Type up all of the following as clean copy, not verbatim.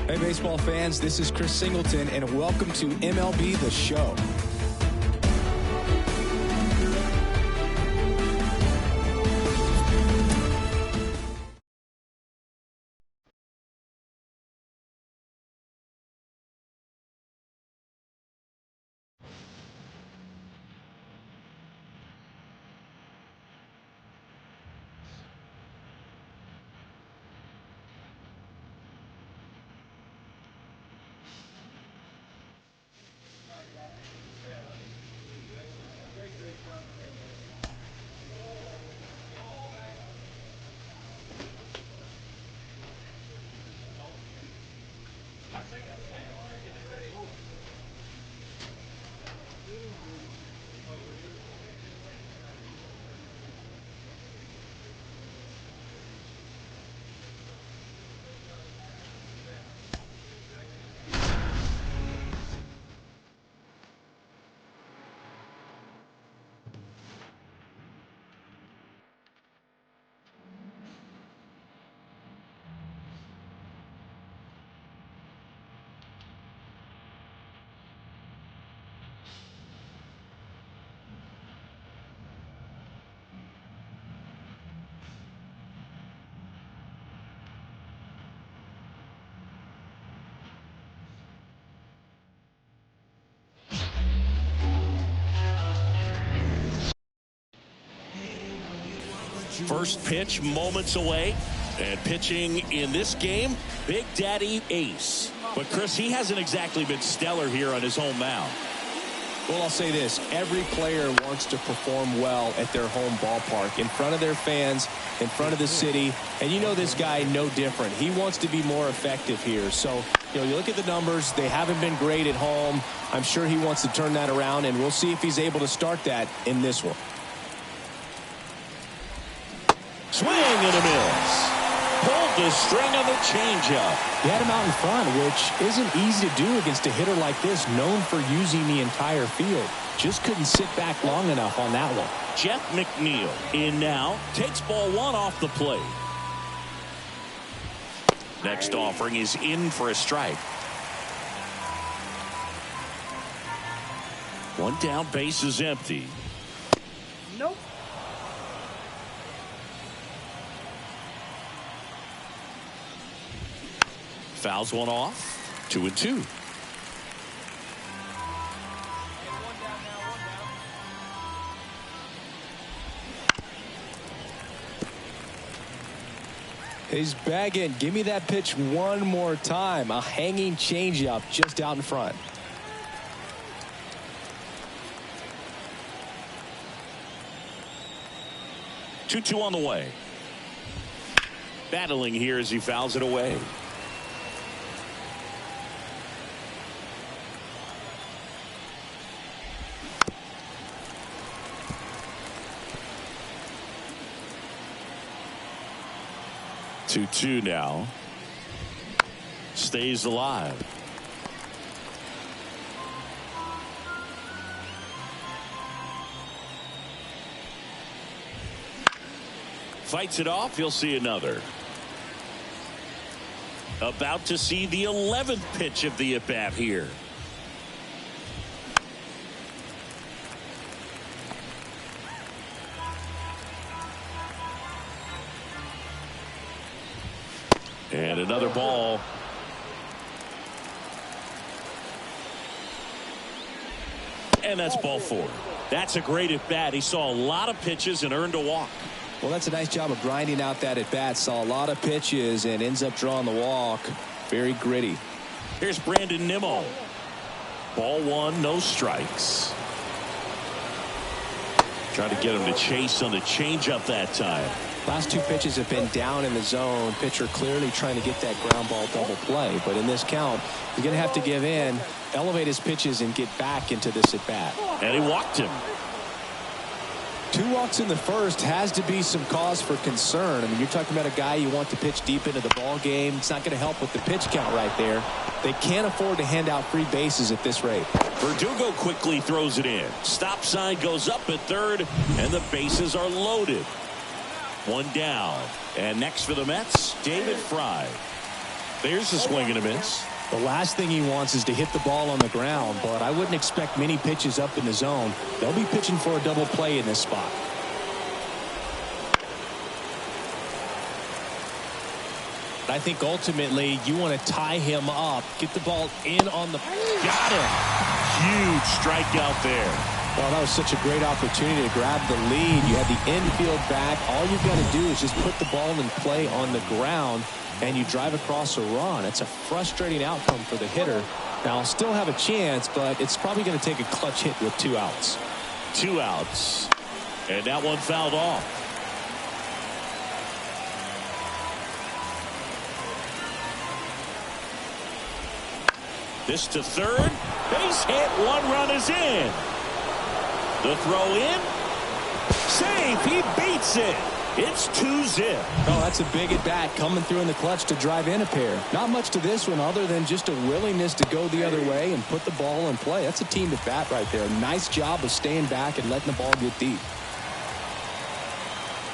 Hey, baseball fans, this is Chris Singleton, and welcome to MLB The Show. First pitch moments away, and pitching in this game, Big Daddy Ace. But Chris, he hasn't exactly been stellar here on his home mound. Well, I'll say this. Every player wants to perform well at their home ballpark, in front of their fans, in front of the city. And you know this guy no different. He wants to be more effective here. So, you look at the numbers. They haven't been great at home. I'm sure he wants to turn that around, and we'll see if he's able to start that in this one. Swing and a miss. Pulled the string on the changeup. He had him out in front, which isn't easy to do against a hitter like this, known for using the entire field. Just couldn't sit back long enough on that one. Jeff McNeil in now. Takes ball one off the plate. Next offering is in for a strike. One down, base is empty. Nope. Fouls one off. 2-2. He's bagging. Give me that pitch one more time. A hanging changeup just out in front. Two on the way. Battling here as he fouls it away. Two now. Stays alive. Fights it off. He'll see another. About to see the 11th pitch of the at-bat here. And another ball. And that's ball four. That's a great at-bat. He saw a lot of pitches and earned a walk. Well, that's a nice job of grinding out that at-bat. Saw a lot of pitches and ends up drawing the walk. Very gritty. Here's Brandon Nimmo. Ball one, no strikes. Trying to get him to chase on the changeup that time. Last two pitches have been down in the zone. Pitcher clearly trying to get that ground ball double play. But in this count, he's going to have to give in, elevate his pitches, and get back into this at-bat. And he walked him. 2 walks in the first has to be some cause for concern. I mean, you're talking about a guy you want to pitch deep into the ball game. It's not going to help with the pitch count right there. They can't afford to hand out free bases at this rate. Verdugo quickly throws it in. Stop sign goes up at third, and the bases are loaded. 1 down. And next for the Mets, David Fry. There's a swing and a miss. The last thing he wants is to hit the ball on the ground, but I wouldn't expect many pitches up in the zone. They'll be pitching for a double play in this spot. I think ultimately you want to tie him up, get the ball in on the... Got him. Huge strikeout there. Well, that was such a great opportunity to grab the lead. You had the infield back. All you've got to do is just put the ball in play on the ground, and you drive across a run. It's a frustrating outcome for the hitter. Now, I'll still have a chance, but it's probably going to take a clutch hit with 2 outs. 2 outs. And that one fouled off. This to third. Base hit. 1 run is in. The throw in. Safe. He beats it. It's 2-zip. Oh, that's a big at bat coming through in the clutch to drive in a pair. Not much to this one other than just a willingness to go the other way and put the ball in play. That's a team at bat right there. Nice job of staying back and letting the ball get deep.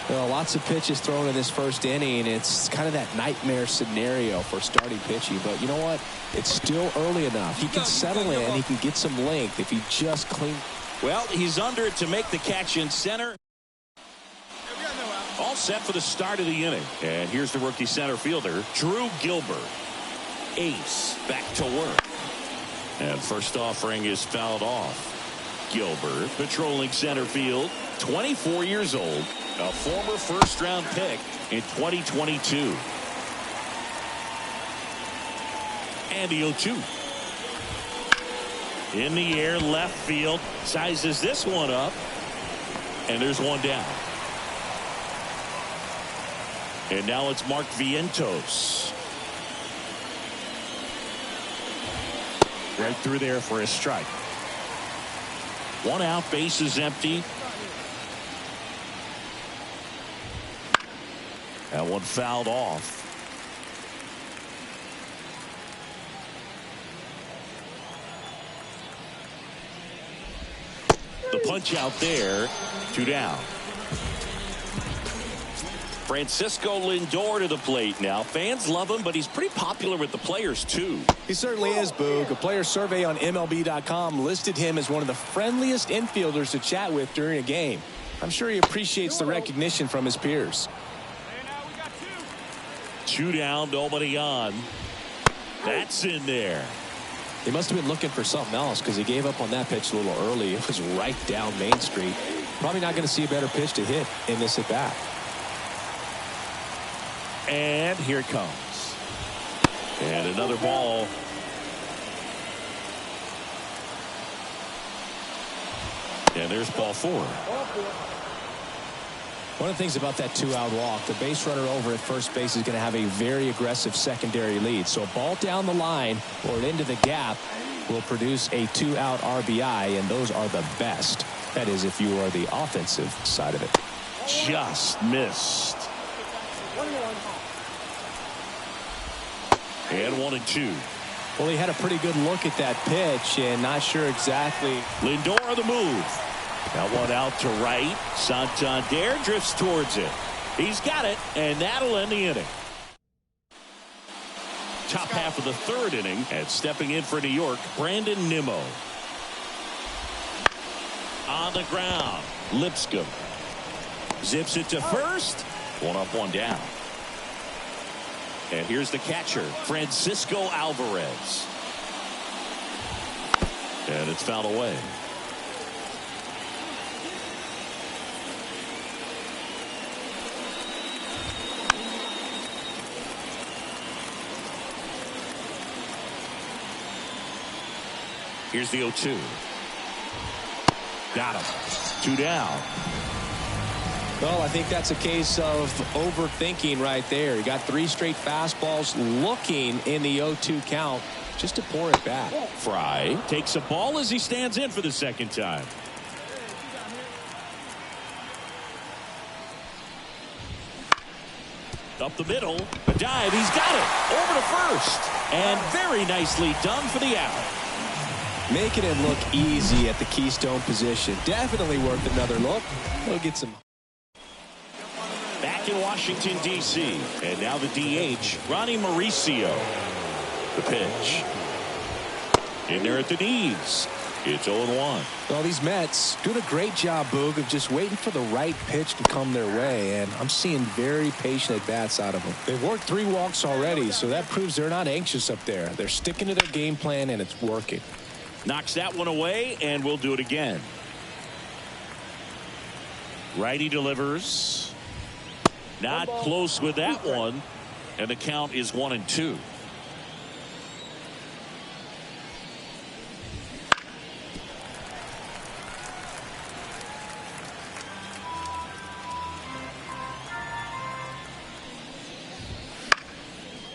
Well, lots of pitches thrown in this first inning. It's kind of that nightmare scenario for starting pitching. But you know what? It's still early enough. He can settle in. He can get some length if he just clean. Well, he's under it to make the catch in center. All set for the start of the inning. And here's the rookie center fielder, Drew Gilbert. Ace back to work. And first offering is fouled off. Gilbert patrolling center field, 24 years old, a former first-round pick in 2022. And the 0-2. In the air, left field, sizes this one up. And there's 1 down. And now it's Mark Vientos. Right through there for a strike. 1 out, base is empty. That one fouled off. The punch out there. 2 down. Francisco Lindor to the plate now. Fans love him, but he's pretty popular with the players, too. He certainly is, Boog. A player survey on MLB.com listed him as one of the friendliest infielders to chat with during a game. I'm sure he appreciates the recognition from his peers. 2 down, nobody on. That's in there. He must have been looking for something else because he gave up on that pitch a little early. It was right down Main Street. Probably not going to see a better pitch to hit in this at bat. And here it comes. And another ball. And there's ball 4. One of the things about that 2-out walk, the base runner over at first base is going to have a very aggressive secondary lead. So a ball down the line or into the gap will produce a 2-out RBI, and those are the best. That is, if you are the offensive side of it. Just missed. And 1-2. Well, he had a pretty good look at that pitch and not sure exactly. Lindor on the move. That one out to right. Santander drifts towards it. He's got it, and that'll end the inning. Top half of the 3rd inning, and stepping in for New York, Brandon Nimmo. On the ground, Lipscomb zips it to first. 1 up, 1 down. And here's the catcher, Francisco Alvarez. And it's fouled away. Here's the 0-2. Got him. 2 down. Well, I think that's a case of overthinking right there. He got 3 straight fastballs looking in the 0-2 count just to pour it back. Fry takes a ball as he stands in for the 2nd time. Up the middle, a dive, he's got it, over to first, and very nicely done for the out. Making it look easy at the keystone position. Definitely worth another look. We'll get some. Back in Washington, D.C., and now the DH, Ronnie Mauricio. The pitch. In there at the knees. It's 0-1. Well, these Mets doing a great job, Boog, of just waiting for the right pitch to come their way, and I'm seeing very patient at-bats out of them. They've worked 3 walks already, so that proves they're not anxious up there. They're sticking to their game plan, and it's working. Knocks that one away, and we'll do it again. Righty delivers. Not close with that one, and the count is 1-2.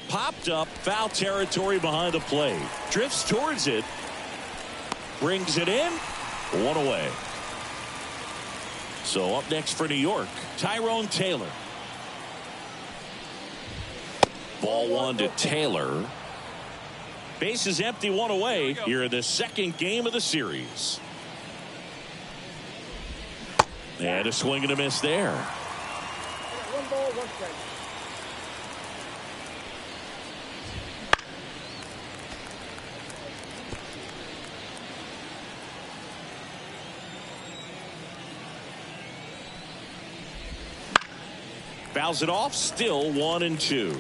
Popped up, foul territory behind the plate. Drifts towards it. Brings it in. 1 away. So up next for New York, Tyrone Taylor. Ball 1 to Taylor. Base is empty, 1 away here in the second game of the series. And a swing and a miss there. 1 ball, 1 strike. Fouls it off, still 1-2. Hey,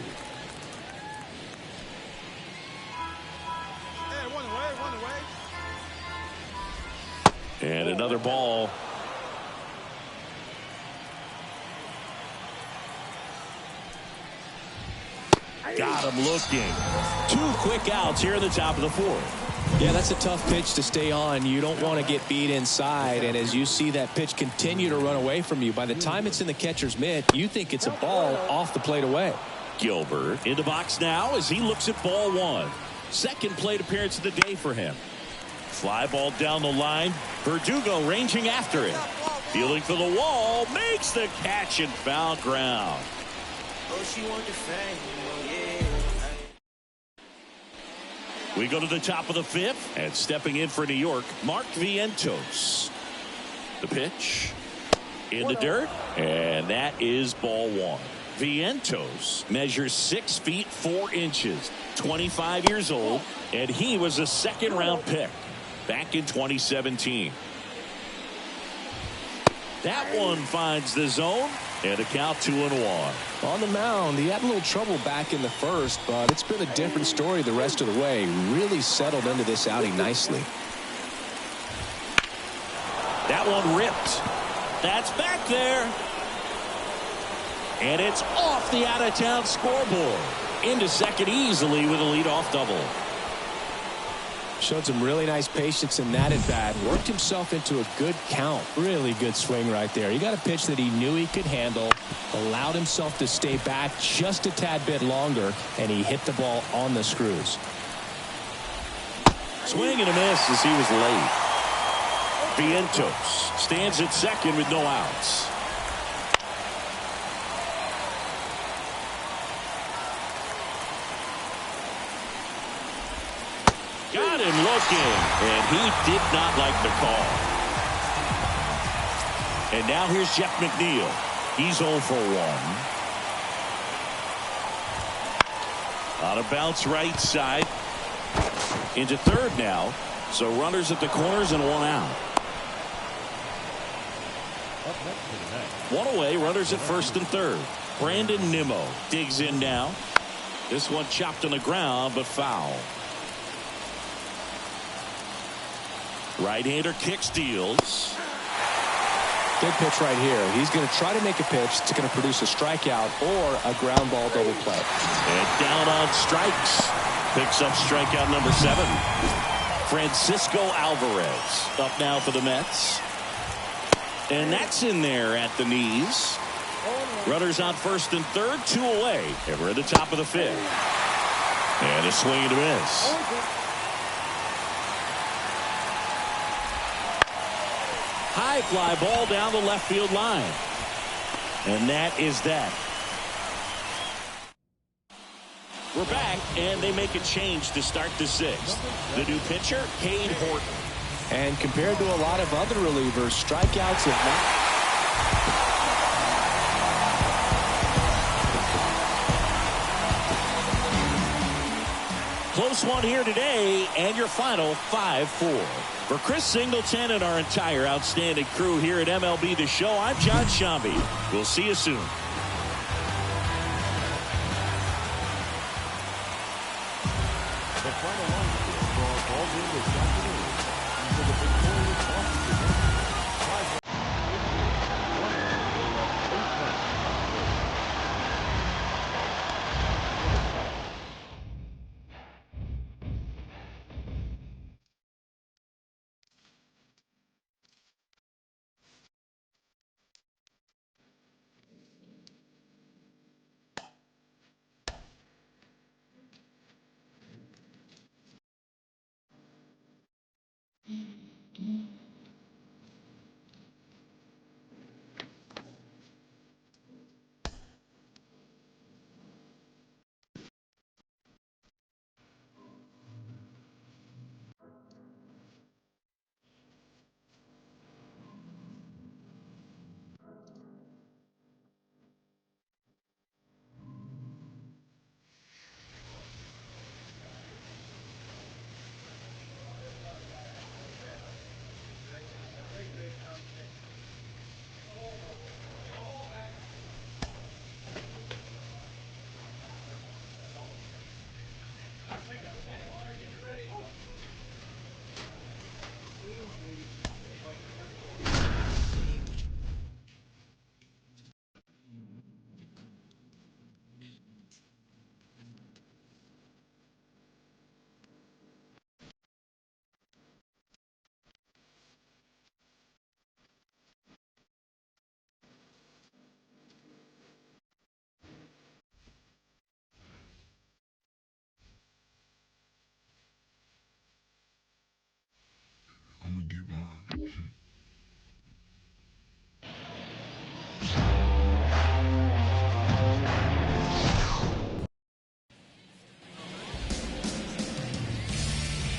1 away, 1 away. And another ball. Got him looking. 2 quick outs here in the top of the 4th. Yeah, that's a tough pitch to stay on. You don't want to get beat inside, and as you see that pitch continue to run away from you, by the time it's in the catcher's mitt, you think it's a ball off the plate away. Gilbert in the box now as he looks at ball 1. Second plate appearance of the day for him. Fly ball down the line. Verdugo ranging after it. Feeling for the wall. Makes the catch in foul ground. Oh, she want the fame, yeah. We go to the top of the 5th, and stepping in for New York, Mark Vientos. The pitch in the dirt, and that is ball 1. Vientos measures 6 feet 4 inches, 25 years old, and he was a second-round pick back in 2017. That one finds the zone, and a count 2-1. On the mound, he had a little trouble back in the first, but it's been a different story the rest of the way. Really settled into this outing nicely. That one ripped. That's back there. And it's off the out-of-town scoreboard. Into second easily with a leadoff double. Showed some really nice patience in that at bat. Worked himself into a good count. Really good swing right there. He got a pitch that he knew he could handle. Allowed himself to stay back just a tad bit longer. And he hit the ball on the screws. Swing and a miss as he was late. Vientos stands at second with no outs. Got him looking, and he did not like the call. And now here's Jeff McNeil. He's 0 for 1. On a bounce right side. Into third now. So runners at the corners and 1 out. 1 away, runners at first and third. Brandon Nimmo digs in now. This one chopped on the ground, but foul. Right-hander kick steals. Good pitch right here. He's going to try to make a pitch that's going to produce a strikeout or a ground ball double play. And down on strikes. Picks up strikeout number 7. Francisco Alvarez up now for the Mets. And that's in there at the knees. Runners on first and third, 2 away. And we're at the top of the 5th. And a swing and a miss. High fly ball down the left field line. And that is that. We're back, and they make a change to start the sixth. The new pitcher, Cade Horton. And compared to a lot of other relievers, strikeouts have not. Close one here today, and your final 5-4. For Chris Singleton and our entire outstanding crew here at MLB The Show, I'm John Shambi. We'll see you soon.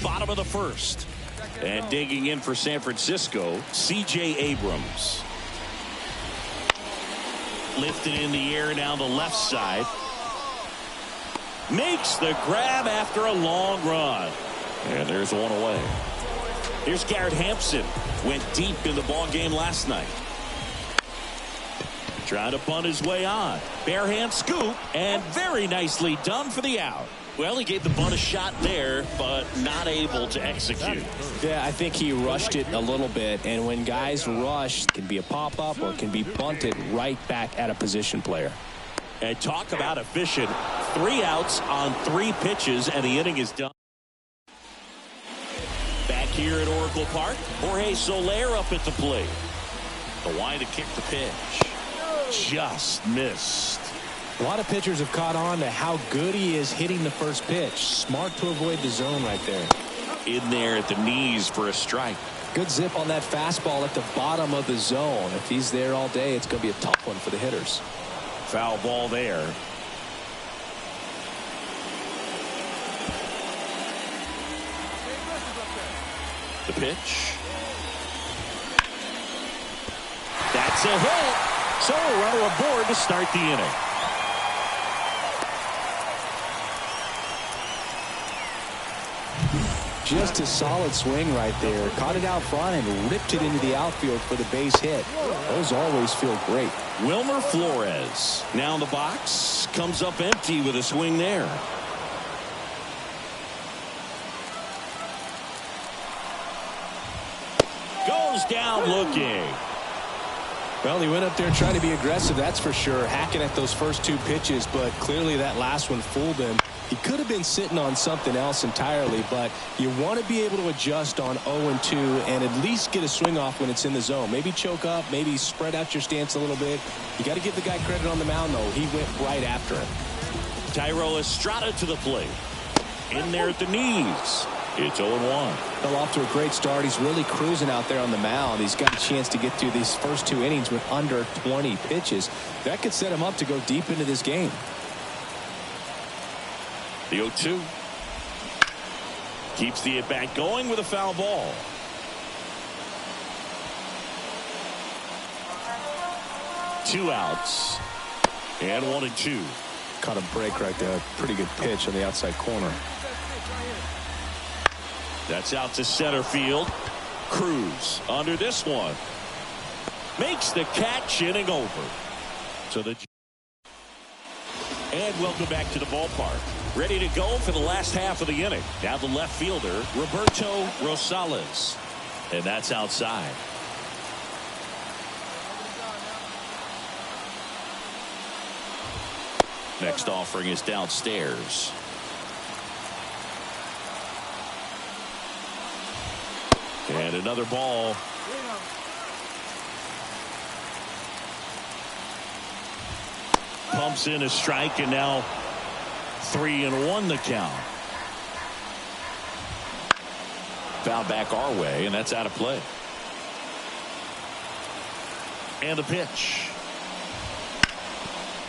Bottom of the first. And digging in for San Francisco, C.J. Abrams. Lifted in the air down the left side. Makes the grab after a long run. And there's one away. Here's Garrett Hampson. Went deep in the ball game last night. Trying to bunt his way on. Bare hand scoop, and very nicely done for the out. Well, he gave the bunt a shot there, but not able to execute. Yeah, I think he rushed it a little bit, and when guys rush, it can be a pop-up or it can be bunted right back at a position player. And talk about efficient. 3 outs on 3 pitches, and the inning is done. Back here at Oracle Park, Jorge Soler up at the plate. The line to kick the pitch. Just missed. A lot of pitchers have caught on to how good he is hitting the first pitch. Smart to avoid the zone right there. In there at the knees for a strike. Good zip on that fastball at the bottom of the zone. If he's there all day, it's going to be a tough one for the hitters. Foul ball there. The pitch. That's a hit. So a runner aboard to start the inning. Just a solid swing right there. Caught it out front and ripped it into the outfield for the base hit. Those always feel great. Wilmer Flores now in the box. Comes up empty with a swing there. Goes down looking. Well, he went up there trying to be aggressive, that's for sure. Hacking at those first 2 pitches, but clearly that last one fooled him. He could have been sitting on something else entirely, but you want to be able to adjust on 0-2 and at least get a swing off when it's in the zone. Maybe choke up, maybe spread out your stance a little bit. You got to give the guy credit on the mound, though. He went right after him. Thairo Estrada to the plate. In there at the knees. It's 0-1. Well, off to a great start. He's really cruising out there on the mound. He's got a chance to get through these first 2 innings with under 20 pitches. That could set him up to go deep into this game. The 0-2. Keeps the at-bat going with a foul ball. Two outs. And 1-2. Caught a break right there. Pretty good pitch on the outside corner. That's out to center field. Cruz under this one. Makes the catch, inning over. And welcome back to the ballpark. Ready to go for the last half of the inning. Now the left fielder, Roberto Rosales. And that's outside. Next offering is downstairs. And another ball. Pumps in a strike, and now 3-1 the count. Foul back our way, and that's out of play. And the pitch.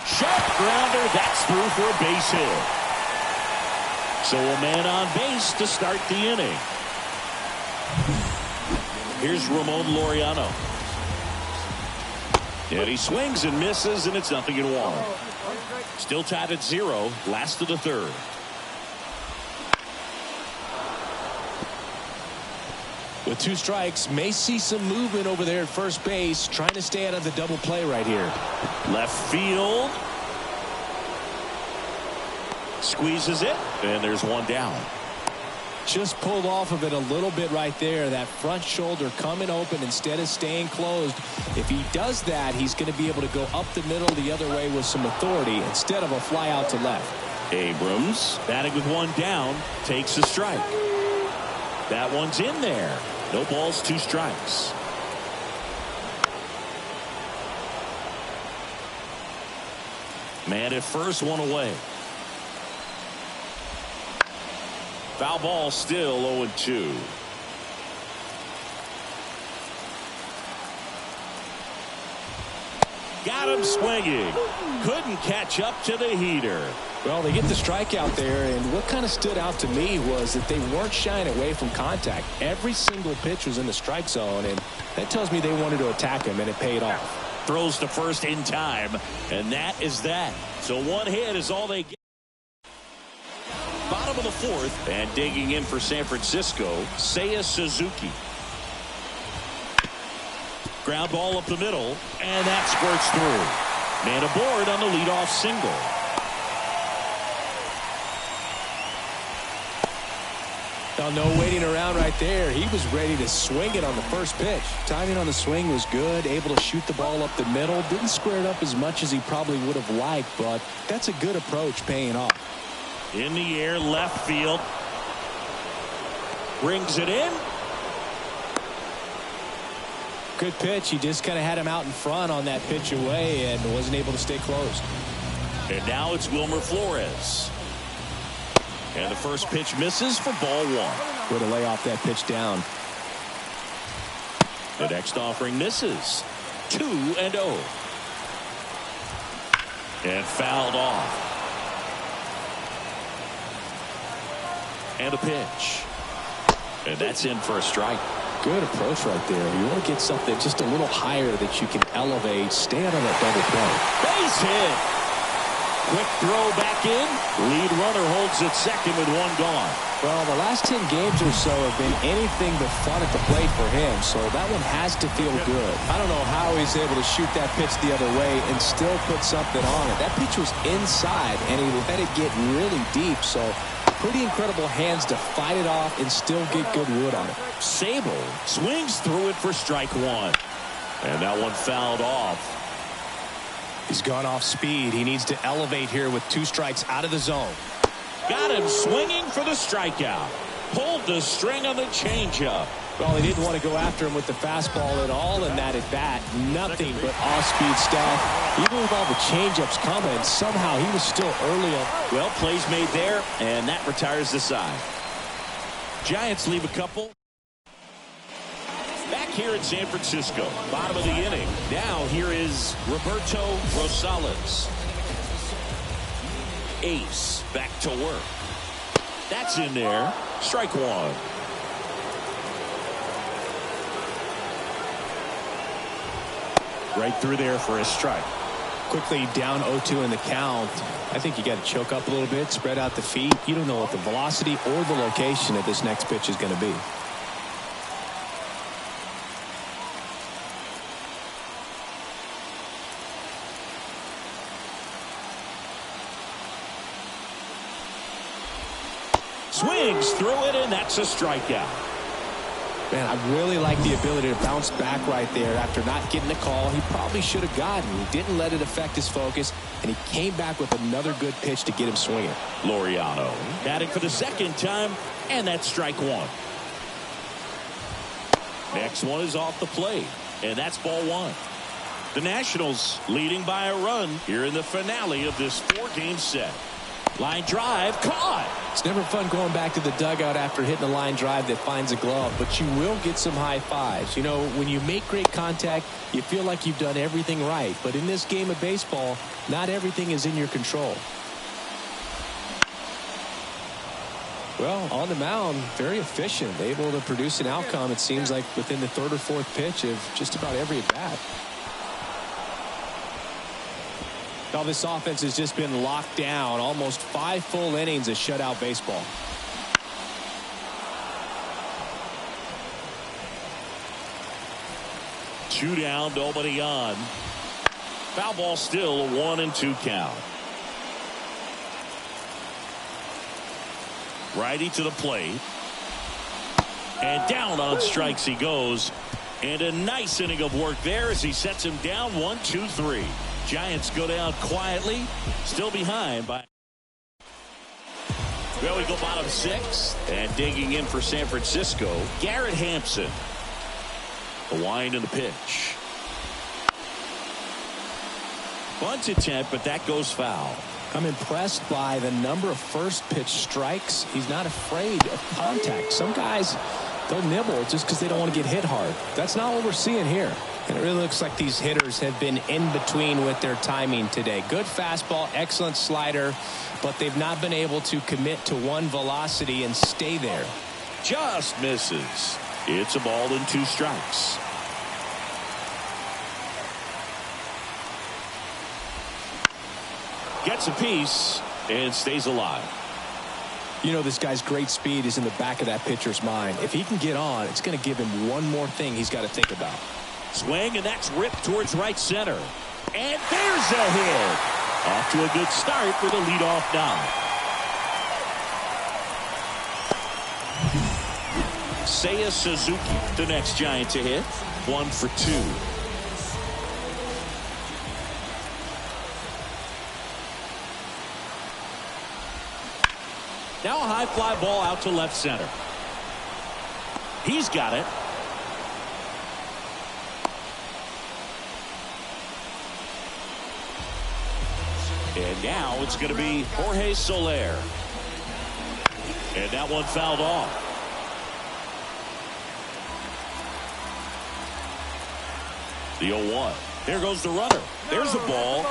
Sharp grounder. That's through for a base hit. So a man on base to start the inning. Here's Ramon Laureano. And he swings and misses, and it's 0-1. Still tied at 0. Last of the third. With 2 strikes, may see some movement over there at first base, trying to stay out of the double play right here. Left field. Squeezes it, and there's one down. Just pulled off of it a little bit right there. That front shoulder coming open instead of staying closed. If he does that, he's going to be able to go up the middle the other way with some authority instead of a fly out to left. Abrams batting with one down, takes a strike. That one's in there. No balls, 2 strikes. Man at first, 1 away. Foul ball, still 0-2. Got him swinging. Couldn't catch up to the heater. Well, they get the strikeout there, and what kind of stood out to me was that they weren't shying away from contact. Every single pitch was in the strike zone, and that tells me they wanted to attack him, and it paid off. Throws to first in time, and that is that. So 1 hit is all they get. Bottom of the 4th, and digging in for San Francisco, Seiya Suzuki. Ground ball up the middle, and that squirts through. Man aboard on the leadoff single. Now, no waiting around right there. He was ready to swing it on the first pitch. Timing on the swing was good, able to shoot the ball up the middle. Didn't square it up as much as he probably would have liked, but that's a good approach paying off. In the air, left field. Brings it in. Good pitch. He just kind of had him out in front on that pitch away and wasn't able to stay closed. And now it's Wilmer Flores. And the first pitch misses for ball 1. Way to lay off that pitch down. The next offering misses. 2-0. And fouled off. And a pitch. And that's in for a strike. Good approach right there. You want to get something just a little higher that you can elevate. Stay out of that double play. Base hit. Quick throw back in. Lead runner holds at second with 1 gone. Well, the last 10 games or so have been anything but fun at the plate for him, so that one has to feel good. I don't know how he's able to shoot that pitch the other way and still put something on it. That pitch was inside, and he let it get really deep, so pretty incredible hands to fight it off and still get good wood on it. Sable swings through it for strike 1. And that one fouled off. He's gone off speed. He needs to elevate here with 2 strikes out of the zone. Got him swinging for the strikeout. Pulled the string on the changeup. Well, he didn't want to go after him with the fastball at all in that at-bat. Nothing but off-speed stuff. Even with all the changeups coming, somehow he was still early on. Well, plays made there, and that retires the side. Giants leave a couple. Back here in San Francisco, bottom of the inning. Now here is Roberto Rosales. Ace back to work. That's in there. Strike one. Right through there for a strike. Quickly down 0-2 in the count. I think you got to choke up a little bit, spread out the feet. You don't know what the velocity or the location of this next pitch is going to be. Swings through it, and that's a strikeout. Man, I really like the ability to bounce back right there after not getting the call he probably should have gotten. He didn't let it affect his focus, and he came back with another good pitch to get him swinging. Laureano batting for the second time, and that's strike one. Next one is off the plate, and that's ball one. The Nationals leading by a run here in the finale of this 4-game set. Line drive, caught. It's never fun going back to the dugout after hitting a line drive that finds a glove, but you will get some high fives. You know, when you make great contact, you feel like you've done everything right. But in this game of baseball, not everything is in your control. Well, on the mound, very efficient, able to produce an outcome, it seems like, within the third or fourth pitch of just about every at-bat. Now this offense has just been locked down. Almost 5 full innings of shutout baseball. Two down, nobody on. Foul ball still, a 1-2 count. Righty to the plate. And down on strikes he goes. And a nice inning of work there as he sets him down 1-2-3. Giants go down quietly, still behind by. Well, we go bottom 6, and digging in for San Francisco, Garrett Hampson. The wind and the pitch. Bunt attempt, but that goes foul. I'm impressed by the number of first pitch strikes. He's not afraid of contact. Some guys, they'll nibble just because they don't want to get hit hard. That's not what we're seeing here. And it really looks like these hitters have been in between with their timing today. Good fastball, excellent slider, but they've not been able to commit to one velocity and stay there. Just misses. It's a ball and 2 strikes. Gets a piece and stays alive. You know, this guy's great speed is in the back of that pitcher's mind. If he can get on, it's going to give him one more thing he's got to think about. Swing, and that's ripped towards right center. And there's a hit. Off to a good start with a leadoff knock. Seiya Suzuki, the next Giant to hit. 1 for 2. Now a high fly ball out to left center. He's got it. And now it's going to be Jorge Soler. And that one fouled off. The 0-1. There goes the runner. There's the ball.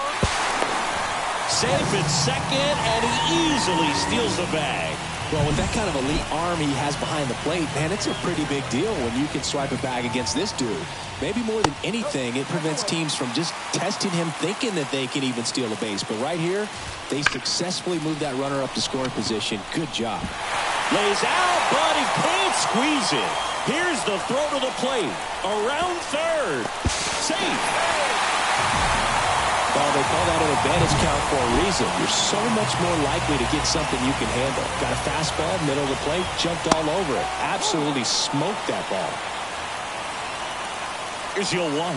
Safe at second, and he easily steals the bag. Well, with that kind of elite arm he has behind the plate, man, it's a pretty big deal when you can swipe a bag against this dude. Maybe more than anything, it prevents teams from just testing him, thinking that they can even steal a base. But right here, they successfully moved that runner up to scoring position. Good job. Lays out, but he can't squeeze it. Here's the throw to the plate. Around third. Safe. Well, they call that an advantage count for a reason. You're so much more likely to get something you can handle. Got a fastball, middle of the plate, jumped all over it. Absolutely smoked that ball. Here's the 0-1.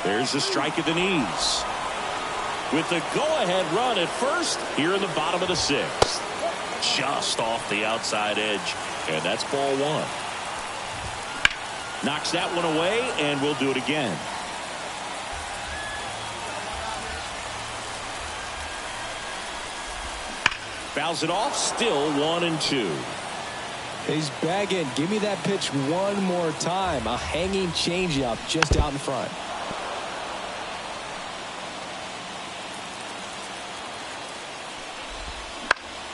There's a strike at the knees. With the go-ahead run at first here in the bottom of the 6th. Just off the outside edge. And that's ball 1. Knocks that one away, and we'll do it again. Fouls it off, still 1-2. He's bagging. Give me that pitch one more time. A hanging changeup just out in front.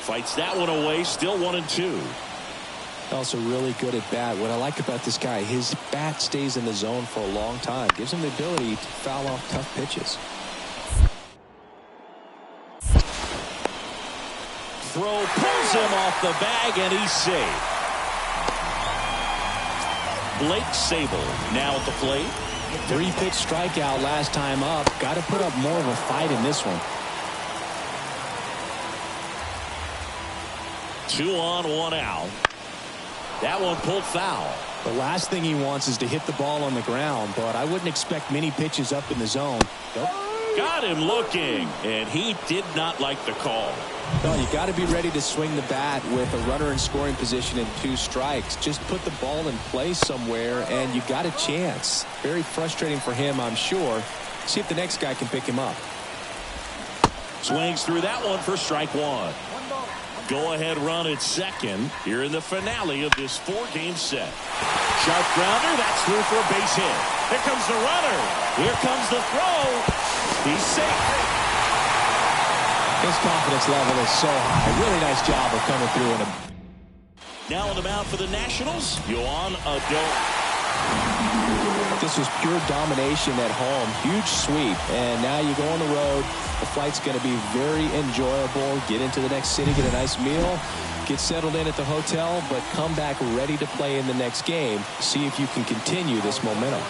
Fights that one away. Still 1-2. Also really good at bat. What I like about this guy, his bat stays in the zone for a long time. Gives him the ability to foul off tough pitches. Throw pulls him off the bag, and he's safe. Blake Sable now at the plate. 3-pitch strikeout last time up. Got to put up more of a fight in this one. 2 on, 1 out. That one pulled foul. The last thing he wants is to hit the ball on the ground, but I wouldn't expect many pitches up in the zone. Nope. Got him looking, and he did not like the call. No, you got to be ready to swing the bat with a runner in scoring position and 2 strikes. Just put the ball in place somewhere, and you got a chance. Very frustrating for him, I'm sure. See if the next guy can pick him up. Swings through that one for strike 1. Go-ahead run at second here in the finale of this 4-game set. Sharp grounder, that's through for a base hit. Here comes the runner. Here comes the throw. He's safe. His confidence level is so high. Really nice job of coming through in him. Now on the mound for the Nationals, Yohan Adot. This was pure domination at home. Huge sweep. And now you go on the road. The flight's going to be very enjoyable. Get into the next city, get a nice meal, get settled in at the hotel, but come back ready to play in the next game. See if you can continue this momentum.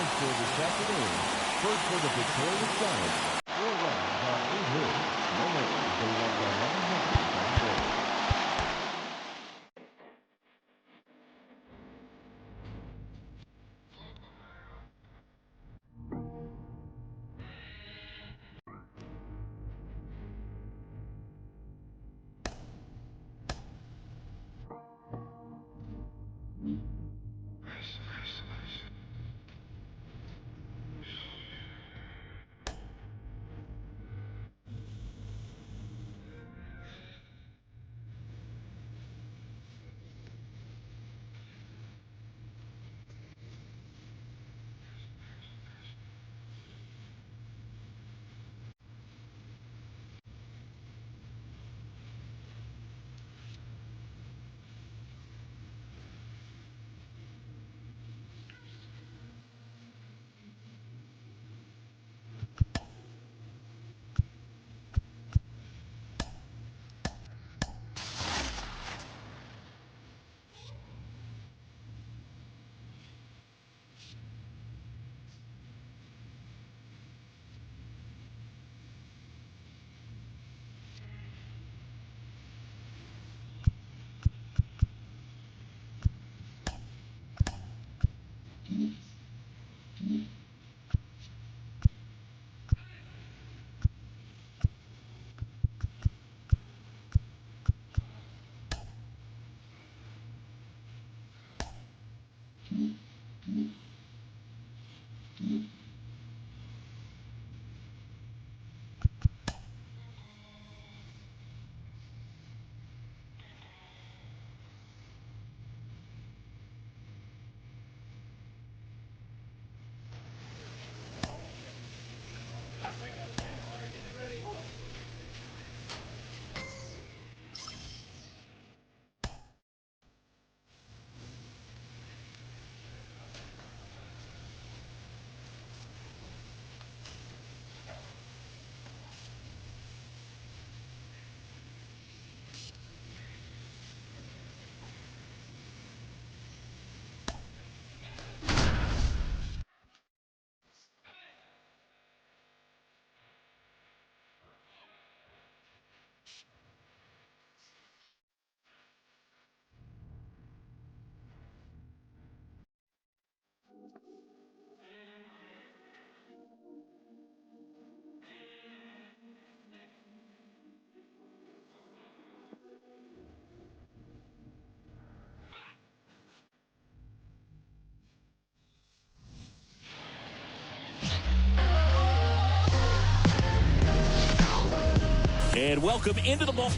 And welcome into the ball.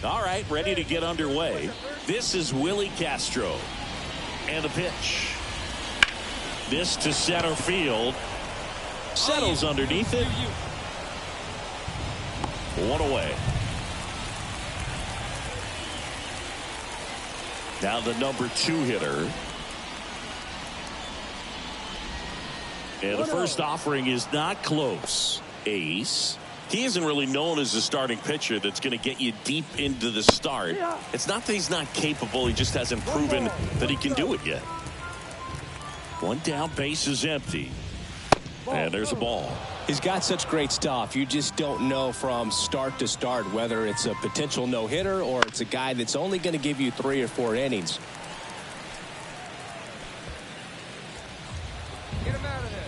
All right, ready to get underway. This is Willie Castro. And the pitch. This to center field. Settles underneath it. 1 away. Now the number 2 hitter. And the first offering is not close. Ace. He isn't really known as a starting pitcher that's going to get you deep into the start. It's not that he's not capable. He just hasn't proven that he can do it yet. One down, base is empty. And there's a ball. He's got such great stuff. You just don't know from start to start whether it's a potential no-hitter or it's a guy that's only going to give you 3 or 4 innings. Get him out of there.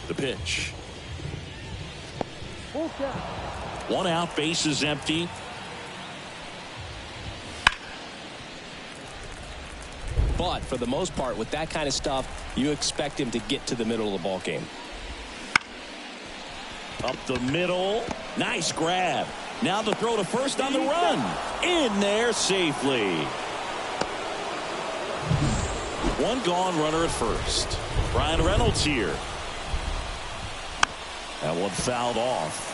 The pitch. 1 out, base is empty. But for the most part, with that kind of stuff, you expect him to get to the middle of the ball game. Up the middle. Nice grab. Now the throw to first on the run. In there safely. 1 gone, runner at first. Brian Reynolds here. That one fouled off.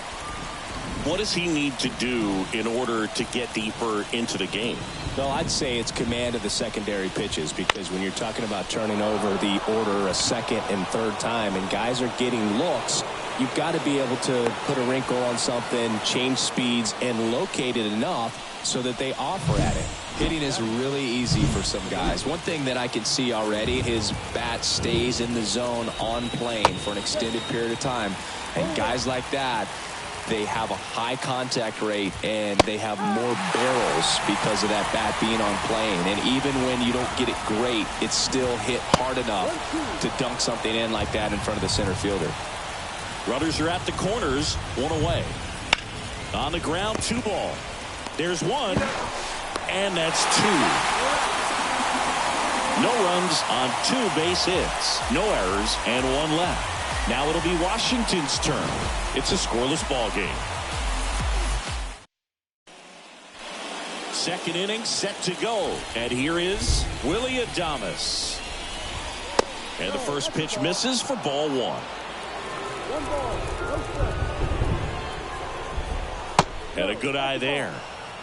What does he need to do in order to get deeper into the game? Well, I'd say it's command of the secondary pitches, because when you're talking about turning over the order a second and third time and guys are getting looks, you've got to be able to put a wrinkle on something, change speeds, and locate it enough so that they offer at it. Hitting is really easy for some guys. One thing that I can see already, his bat stays in the zone on plane for an extended period of time. And guys like that, they have a high contact rate and they have more barrels because of that bat being on plane. And even when you don't get it great, it's still hit hard enough to dunk something in like that in front of the center fielder. Runners are at the corners, 1 away. On the ground, 2 ball. There's 1, and that's 2. No runs on 2 base hits. No errors, and 1 left. Now it'll be Washington's turn. It's a scoreless ball game. Second inning set to go. And here is Willie Adames. And the first pitch misses for ball 1. 1 ball, 1 strike. And a good eye there.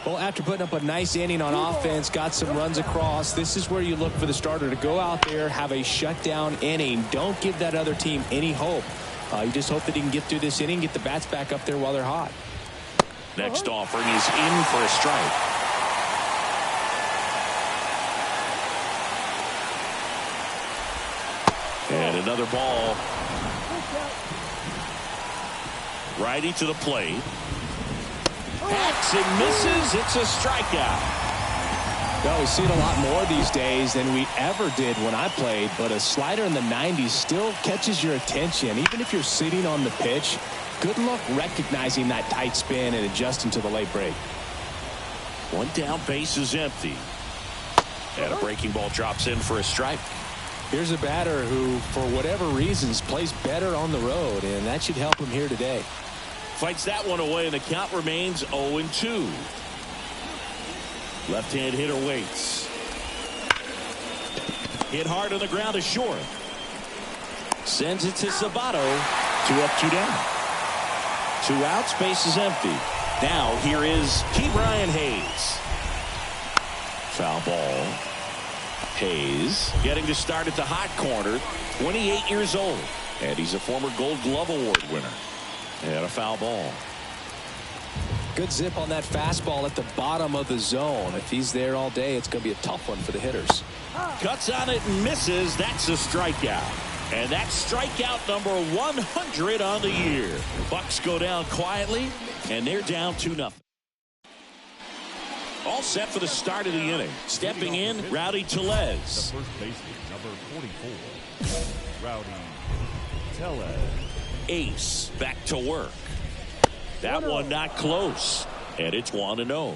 Well, after putting up a nice inning on offense, got some runs across, this is where you look for the starter to go out there, have a shutdown inning. Don't give that other team any hope. You just hope that he can get through this inning, get the bats back up there while they're hot. Next offering is in for a strike. And another ball. Righty to the plate. Hacks and misses. It's a strikeout. Well, we see it a lot more these days than we ever did when I played, but a slider in the 90s still catches your attention. Even if you're sitting on the pitch, good luck recognizing that tight spin and adjusting to the late break. 1 down, base is empty. And a breaking ball drops in for a strike. Here's a batter who, for whatever reasons, plays better on the road, and that should help him here today. Fights that one away, and the count remains 0-2. Left-hand hitter waits. Hit hard on the ground is short. Sends it to Sabato. 2 up, 2 down. 2 outs, base is empty. Now here is Ke'Bryan Hayes. Foul ball. Hayes getting to start at the hot corner. 28 years old. And he's a former Gold Glove Award winner. And a foul ball. Good zip on that fastball at the bottom of the zone. If he's there all day, it's going to be a tough one for the hitters. Cuts on it and misses. That's a strikeout. And that's strikeout number 100 on the year. Bucks go down quietly, and they're down 2-0. All set for the start of the inning. Stepping in, Rowdy Tellez. The first baseman, number 44, Rowdy Tellez. Ace back to work. That one not close, and it's 1-0.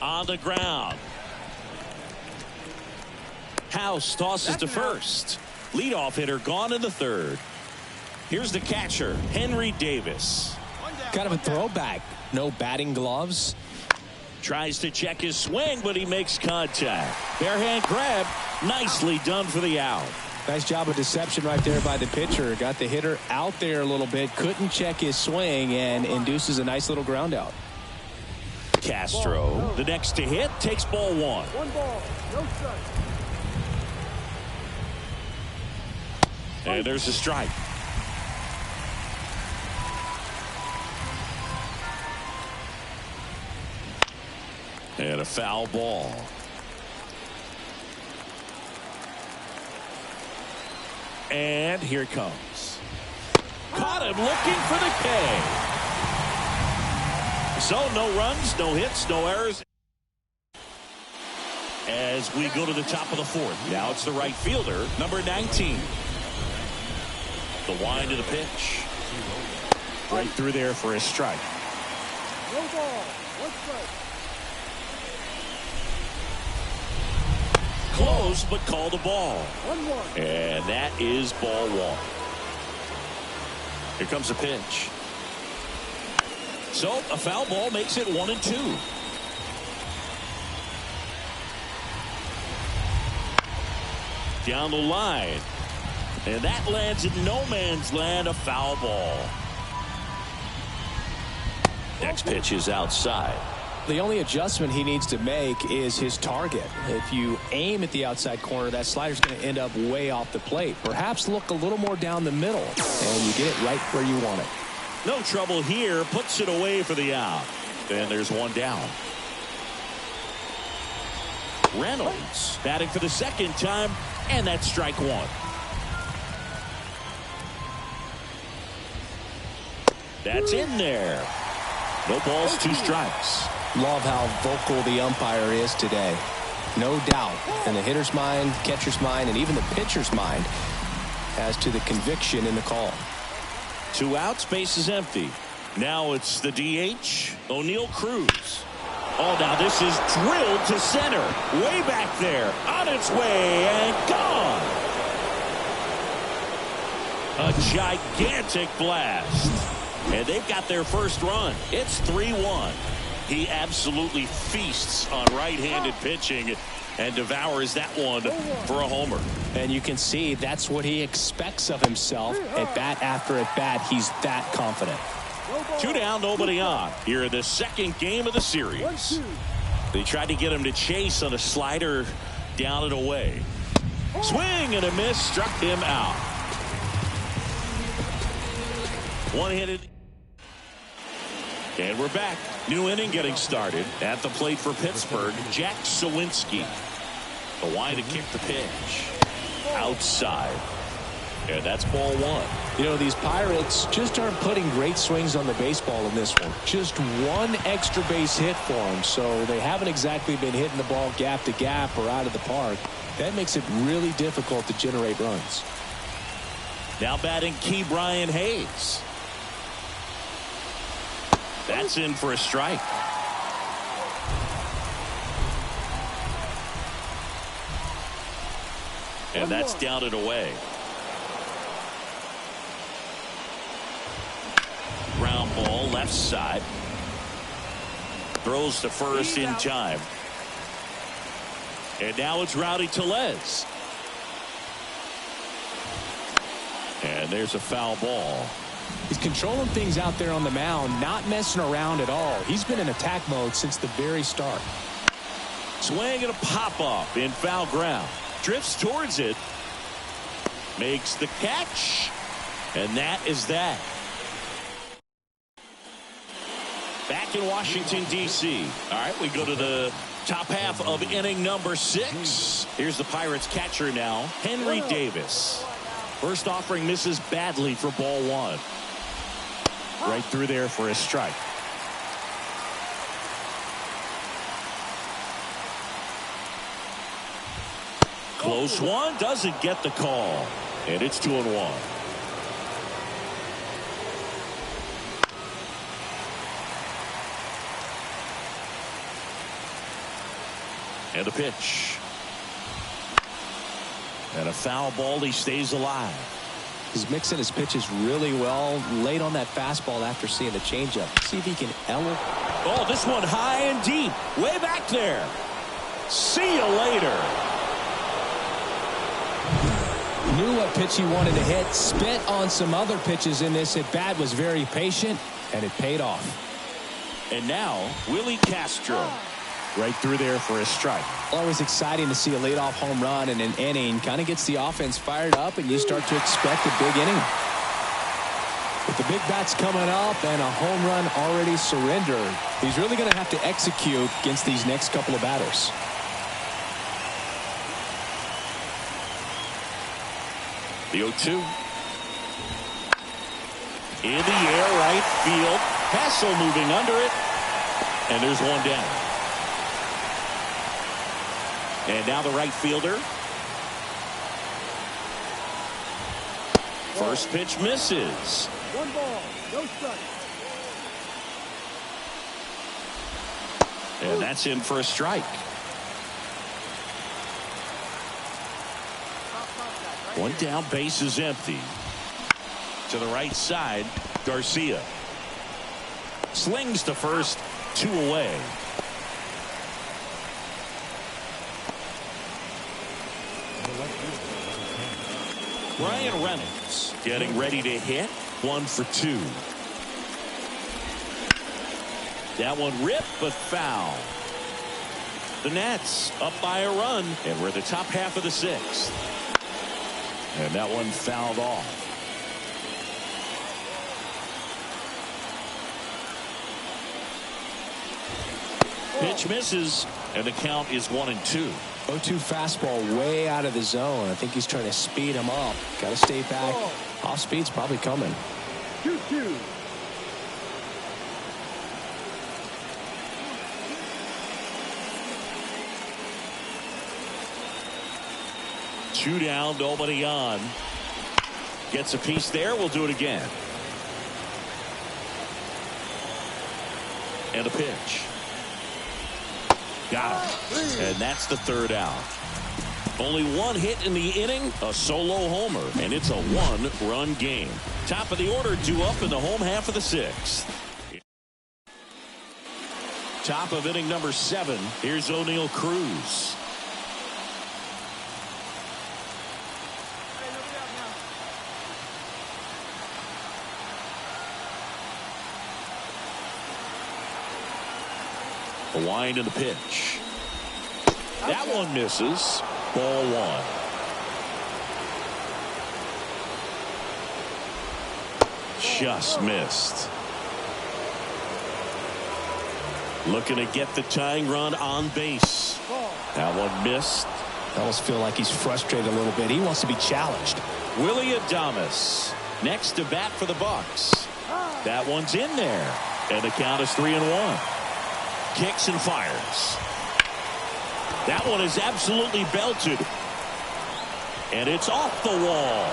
On the ground. House tosses to first. Leadoff hitter gone in the third. Here's the catcher, Henry Davis. Kind of a throwback. No batting gloves. Tries to check his swing, but he makes contact. Bare hand grab. Nicely done for the out. Nice job of deception right there by the pitcher. Got the hitter out there a little bit. Couldn't check his swing and induces a nice little ground out. Castro, the next to hit, takes ball one. 1 ball, no strike. And there's a strike. And a foul ball. And here it comes. Caught him looking for the K. So no runs, no hits, no errors. As we go to the top of the fourth. Now it's the right fielder, number 19. The wind of the pitch. Right through there for a strike. No ball, 1 strike. Close, but called a ball. 1-1. And that is ball one. Here comes a pitch. So a foul ball makes it 1-2. Down the line. And that lands in no man's land, a foul ball. Next pitch is outside. The only adjustment he needs to make is his target. If you aim at the outside corner, that slider's going to end up way off the plate. Perhaps look a little more down the middle, and you get it right where you want it. No trouble here. Puts it away for the out. And there's one down. Reynolds batting for the second time, and that's strike one. That's in there. No balls, 2 strikes. Love how vocal the umpire is today. No doubt in the hitter's mind, catcher's mind, and even the pitcher's mind as to the conviction in the call. 2 outs, base is empty. Now it's the DH, O'Neal Cruz. Oh, now this is drilled to center. Way back there. On its way and gone. A gigantic blast. And they've got their first run. It's 3-1. He absolutely feasts on right-handed pitching and devours that one for a homer. And you can see that's what he expects of himself at bat after at bat. He's that confident. 2 down, nobody on. Here in the second game of the series. They tried to get him to chase on a slider down and away. Swing and a miss, struck him out. One-handed. And we're back. New inning getting started. At the plate for Pittsburgh, Jack Sawinski. The wind to kick the pitch. Outside. And that's ball one. You know, these Pirates just aren't putting great swings on the baseball in this one. Just one extra base hit for them. So they haven't exactly been hitting the ball gap to gap or out of the park. That makes it really difficult to generate runs. Now batting Key Brian Hayes. That's in for a strike. And that's down and away. Ground ball left side. Throws to first in time. And now it's Rowdy Tellez. And there's a foul ball. He's controlling things out there on the mound, not messing around at all. He's been in attack mode since the very start. Swing and a pop-up in foul ground. Drifts towards it. Makes the catch. And that is that. Back in Washington, D.C. All right, we go to the top half of inning number 6. Here's the Pirates catcher now, Henry Davis. First offering misses badly for ball one. Right through there for a strike. Close one, doesn't get the call. And it's 2-1. And a pitch. And a foul ball. He stays alive. He's mixing his pitches really well. Late on that fastball after seeing the changeup. See if he can elevate. Oh, this one high and deep. Way back there. See you later. Knew what pitch he wanted to hit. Spent on some other pitches in this at bat. Was very patient, and it paid off. And now, Willie Castro. Right through there for a strike. Always exciting to see a leadoff home run in an inning. Kind of gets the offense fired up, and you start to expect a big inning. With the big bats coming up and a home run already surrendered, he's really going to have to execute against these next couple of batters. The 0-2. In the air, right field. Hassel moving under it. And there's one down. And now the right fielder. First pitch misses. 1 ball, no strike. And that's in for a strike. One down, base is empty. To the right side, Garcia. Slings to first, 2 away. Ryan Reynolds getting ready to hit. 1 for 2. That one ripped but foul. The Nats up by a run, and we're the top half of the 6th. And that one fouled off. Pitch misses, and the count is 1-2. 0-2 fastball way out of the zone. I think he's trying to speed him up. Got to stay back. Off speed's probably coming. 2-2. Two down, nobody on. Gets a piece there. We'll do it again. And a pitch. Got him. And that's the 3rd out. Only 1 hit in the inning, a solo homer, and it's a 1-run game. Top of the order, 2 up in the home half of the 6th. Top of inning number 7. Here's O'Neal Cruz. A wind in the pitch. That one misses. Ball 1. Just missed. Looking to get the tying run on base. That one missed. I almost feel like he's frustrated a little bit. He wants to be challenged. Willie Adames next to bat for the Bucks. That one's in there. And the count is 3-1. Kicks and fires. That one is absolutely belted. And it's off the wall.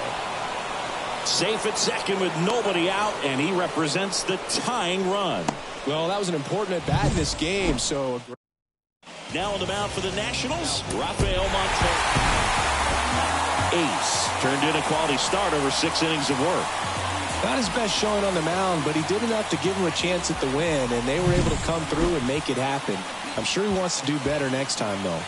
Safe at second with nobody out, and he represents the tying run. Well, that was an important at bat in this game. So now on the mound for the Nationals, Rafael Montero. Ace turned in a quality start over 6 innings of work. not his best showing on the mound, but he did enough to give him a chance at the win, and they were able to come through and make it happen. I'm sure he wants to do better next time, though.